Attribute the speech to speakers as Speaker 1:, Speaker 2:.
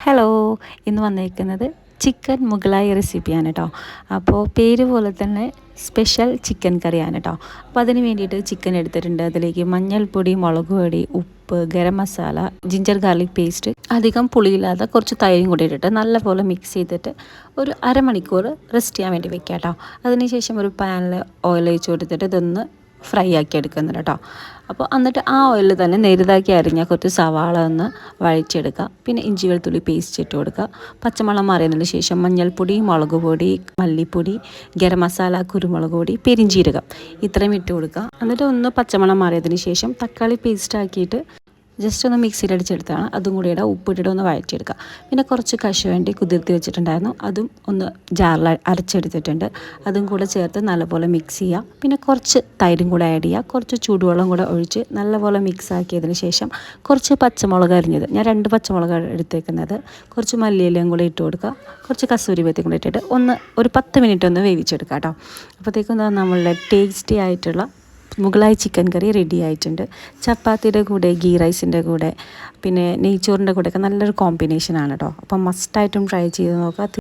Speaker 1: Hello, ഇന്ന് വന്നേക്കുന്നത് chicken മുഗലായി റെസിപ്പിയാണ് കേട്ടോ. അപ്പോൾ പേര് പോലെ തന്നെ സ്പെഷ്യൽ ചിക്കൻ കറിയാണ് കേട്ടോ. അപ്പോൾ അതിന് വേണ്ടിയിട്ട് ചിക്കൻ എടുത്തിട്ടുണ്ട്. അതിലേക്ക് മഞ്ഞൾപ്പൊടി, മുളക് പൊടി, ഉപ്പ്, garam masala, ginger garlic paste, അധികം പുളിയില്ലാതെ കുറച്ച് തൈരും കൂടി ഇട്ടിട്ട് നല്ലപോലെ മിക്സ് ചെയ്തിട്ട് ഒരു അരമണിക്കൂർ റെസ്റ്റ് ചെയ്യാൻ വേണ്ടി വെക്കാം കേട്ടോ. അതിനുശേഷം ഒരു പാനിൽ ഓയിൽ ഒഴിച്ച് കൊടുത്തിട്ട് ഇതൊന്ന് ഫ്രൈ ആക്കി എടുക്കുന്നുണ്ട് കേട്ടോ. അപ്പോൾ എന്നിട്ട് ആ ഓയിലിൽ തന്നെ നേരിതാക്കി അരിഞ്ഞ കുറച്ച് സവാള ഒന്ന് വഴറ്റിയെടുക്കുക. പിന്നെ ഇഞ്ചി വെളുത്തുള്ളി പേസ്റ്റ് ഇട്ട് കൊടുക്കുക. പച്ചമണം മാറിയതിന് ശേഷം മഞ്ഞൾപ്പൊടി, മുളക് പൊടി, മല്ലിപ്പൊടി, ഗരം മസാല, കുരുമുളക് പൊടി, പെരിഞ്ചീരകം ഇത്രയും ഇട്ട് കൊടുക്കുക. എന്നിട്ട് ഒന്ന് പച്ചമണം മാറിയതിന് ശേഷം തക്കാളി പേസ്റ്റ് ആക്കിയിട്ട് ജസ്റ്റ് ഒന്ന് മിക്സിയിൽ അടിച്ചെടുത്താണ്. അതും കൂടി ഇടാം, ഉപ്പിട്ടിട്ട് ഒന്ന് വഴറ്റിയെടുക്കുക. പിന്നെ കുറച്ച് കശുവണ്ടി കുതിർത്തി വെച്ചിട്ടുണ്ടായിരുന്നു, അതും ഒന്ന് ജാറിൽ അരച്ചെടുത്തിട്ടുണ്ട്. അതും കൂടെ ചേർത്ത് നല്ലപോലെ മിക്സ് ചെയ്യുക. പിന്നെ കുറച്ച് തൈരും കൂടെ ആഡ് ചെയ്യുക. കുറച്ച് ചൂടുവെള്ളം കൂടെ ഒഴിച്ച് നല്ലപോലെ മിക്സ് ആക്കിയതിന് ശേഷം കുറച്ച് പച്ചമുളക് അരിഞ്ഞത്, ഞാൻ 2 പച്ചമുളക് എടുത്തേക്കുന്നത്, കുറച്ച് മല്ലിയിലയും കൂടെ ഇട്ട് കൊടുക്കുക. കുറച്ച് കസൂരി മേത്തി കൂടെ ഇട്ടിട്ട് ഒരു 10 മിനിറ്റ് ഒന്ന് വേവിച്ചെടുക്കുക കേട്ടോ. അപ്പോഴത്തേക്കും നമ്മളുടെ ടേസ്റ്റി ആയിട്ടുള്ള മുഗലായി ചിക്കൻ കറി റെഡി ആയിട്ടുണ്ട്. ചപ്പാത്തിയുടെ കൂടെ, ഗീ റൈസിൻ്റെ കൂടെ, പിന്നെ നെയ്ച്ചോറിൻ്റെ കൂടെയൊക്കെ നല്ലൊരു കോമ്പിനേഷനാണ് കേട്ടോ. അപ്പം മസ്റ്റായിട്ടും ട്രൈ ചെയ്ത് നോക്കുക.